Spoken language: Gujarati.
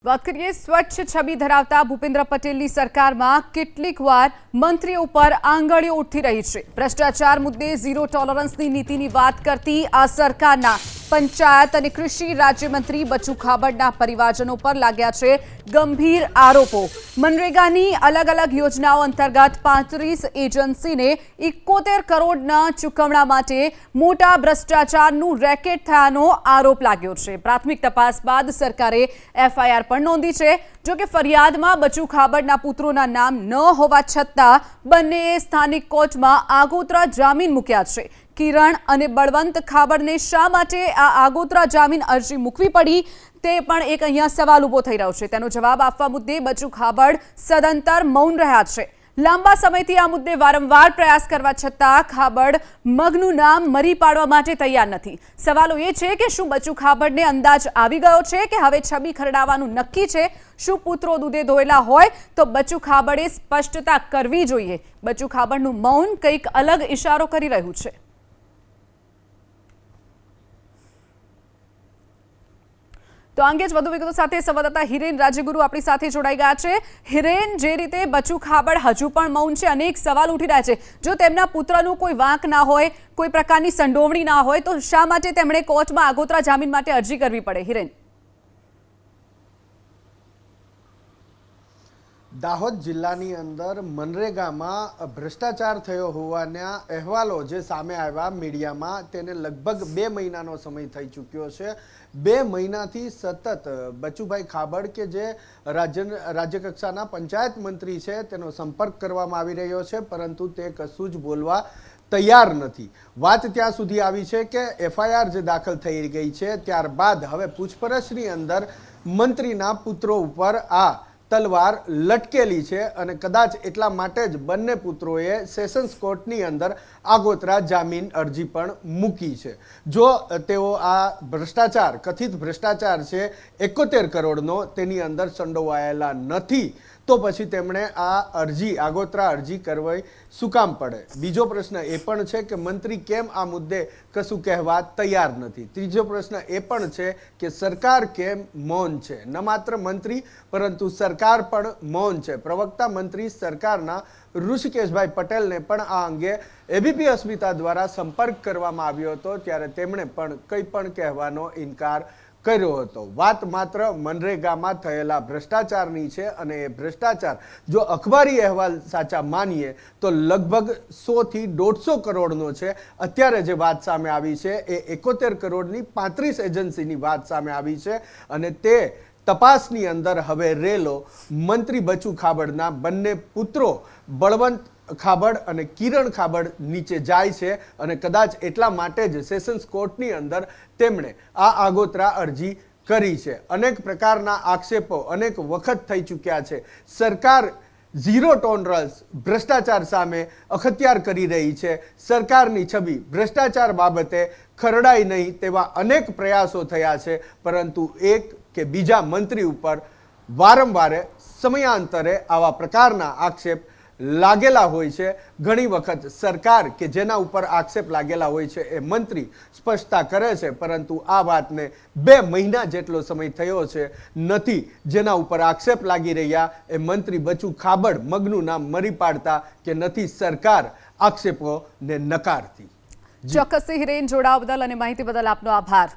વાત કરીએ સ્વચ્છ છબી ધરાવતા ભૂપેન્દ્ર પટેલની સરકારમાં કેટલીકવાર મંત્રીઓ પર આંગળીઓ ઉઠી રહી છે। ભ્રષ્ટાચાર મુદ્દે ઝીરો ટોલરન્સની નીતિની વાત કરતી આ સરકારના પંચાયત અને કૃષિ રાજ્યમંત્રી બચુ ખાબડના પરિવારજનો પર લાગ્યા છે ગંભીર આરોપો। મનરેગાની અલગ અલગ યોજનાઓ અંતર્ગત 35 એજન્સીને 71 કરોડના ચૂકવણા માટે મોટા ભ્રષ્ટાચારનું રેકેટ થયાનો આરોપ લાગ્યો છે। પ્રાથમિક તપાસ બાદ સરકારે એફઆઈઆર પણ નોંધી છે। જો કે ફરિયાદમાં બચુ ખાબડના પુત્રોના નામ ન હોવા છતાં બંનેએ સ્થાનિક કોર્ટમાં આગોતરા જામીન મૂક્યા છે। કિરણ અને બળવંત ખાબડને શા માટે આ આગોતરા જામીન અરજી મૂકવી પડી તે પણ એક અહીંયા સવાલ ઊભો થઈ રહ્યો છે। તેનો જવાબ આપવા મુદ્દે બચુ ખાબડ સદંતર મૌન રહ્યા છે। લાંબા સમયથી આ મુદ્દે વારંવાર પ્રયાસ કરવા છતાં ખાબડ મગનું નામ મરી પાડવા માટે તૈયાર નથી। સવાલો એ છે કે શું બચુ ખાબડને અંદાજ આવી ગયો છે કે હવે છબી ખરડાવવાનું નક્કી છે? શું પુત્રો દૂધે ધોયેલા હોય તો બચુ ખાબડે સ્પષ્ટતા કરવી જોઈએ। બચુ ખાબડનું મૌન કંઈક અલગ ઇશારો કરી રહ્યું છે। તો અંગે જ વધુ વિગતો સાથે સંવાદદાતા હિરેન રાજ્યગુરુ આપણી સાથે જોડાઈ ગયા છે। હિરેન, જે રીતે બચુ ખાબડ હજુ પણ મૌન છે, અનેક સવાલ ઉઠી રહ્યા છે। જો તેમના પુત્રનું કોઈ વાંક ના હોય, કોઈ પ્રકારની સંડોવણી ના હોય, તો શા માટે તેમણે કોર્ટમાં આગોતરા જામીન માટે અરજી કરવી પડે? હિરેન, દાહોદ જિલ્લાની અંદર મનરેગામાં ભ્રષ્ટાચાર થયો હોવાના અહેવાલો જે સામે આવ્યા મીડિયામાં, તેને લગભગ 2 મહિનાનો સમય થઈ ચૂક્યો છે। 2 મહિનાથી સતત બચુભાઈ ખાબડ કે જે રાજ્યકક્ષાના પંચાયત મંત્રી છે તેનો સંપર્ક કરવામાં આવી રહ્યો છે, પરંતુ તે કશું જ બોલવા તૈયાર નથી। વાત ત્યાં સુધી આવી છે કે એફઆઈઆર જે દાખલ થઈ ગઈ છે ત્યારબાદ હવે પૂછપરછની અંદર મંત્રીના પુત્રો ઉપર આ તલવાર લટકેલી છે અને કદાચ એટલા માટે જ બંને પુત્રોએ સેશન્સ કોર્ટની અંદર આગોતરા જામીન અરજી પણ મૂકી છે। જો તેઓ આ ભ્રષ્ટાચાર, કથિત ભ્રષ્ટાચાર છે 71 કરોડનો, તેની અંદર સંડોવાયેલા નથી તો પછી તેમણે આ અરજી, આગોતરા અરજી કરવી શું કામ પડે? બીજો પ્રશ્ન એ પણ છે કે મંત્રી કેમ આ મુદ્દે કશું કહેવા તૈયાર નથી? ત્રીજો પ્રશ્ન એ પણ છે કે સરકાર કેમ મૌન છે? ન માત્ર મંત્રી પરંતુ સરકાર પણ મૌન છે। પ્રવક્તા મંત્રી સરકારના ઋષિકેશભાઈ પટેલને પણ આ અંગે એબીપી અસ્મિતા દ્વારા સંપર્ક કરવામાં આવ્યો હતો, ત્યારે તેમણે પણ કંઈ પણ કહેવાનો ઇનકાર કર્યો હતો। વાત માત્ર મનરેગામાં થયેલા ભ્રષ્ટાચારની છે અને એ ભ્રષ્ટાચાર જો અખબારી અહેવાલ સાચા માનીએ તો લગભગ 100 થી 150 કરોડનો છે। અત્યારે જે વાત સામે આવી છે એ 71 કરોડની 35 એજન્સીની વાત સામે આવી છે અને તે તપાસની અંદર હવે રેલો મંત્રી બચુ ખાબડના બંને પુત્રો બળવંત ખાબડ અને કિરણ ખાબડ નીચે જાય છે અને કદાચ એટલા માટે જ સેશન્સ કોર્ટની અંદર તેમણે આ આગોતરા અરજી કરી છે। અનેક પ્રકારના આક્ષેપો અનેક વખત થઈ ચૂક્યા છે। સરકાર ઝીરો ટોલરન્સ ભ્રષ્ટાચાર સામે અખત્યાર કરી રહી છે। સરકારની છબી ભ્રષ્ટાચાર બાબતે ખરડાય નહીં તેવા અનેક પ્રયાસો થયા છે, પરંતુ એક કે બીજા મંત્રી ઉપર વારંવાર સમયાંતરે આવા પ્રકારના આક્ષેપ લાગેલા હોય છે। ઘણી વખત સરકાર કે જેના ઉપર આક્ષેપ લાગેલા હોય છે એ મંત્રી સ્પષ્ટતા કરે છે, પરંતુ આ વાતને 2 મહિના જેટલો સમય થયો છે નથી જેના ઉપર આક્ષેપ લાગી રહ્યા એ મંત્રી બચુ ખાબડ મગનું નામ મરી પાડતા કે નથી સરકાર આક્ષેપોને નકારતી। ચોક્કસ હિરેન, જોડાવા બદલ અને માહિતી બદલ આપનો આભાર।